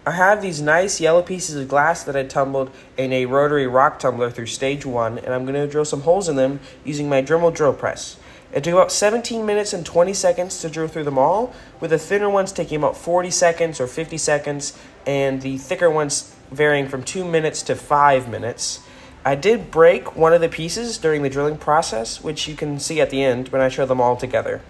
I have these nice yellow pieces of glass that I tumbled in a rotary rock tumbler through stage 1, and I'm going to drill some holes in them using my Dremel drill press. It took about 17 minutes and 20 seconds to drill through them all, with the thinner ones taking about 40 seconds or 50 seconds, and the thicker ones varying from 2 minutes to 5 minutes. I did break one of the pieces during the drilling process, which you can see at the end when I show them all together.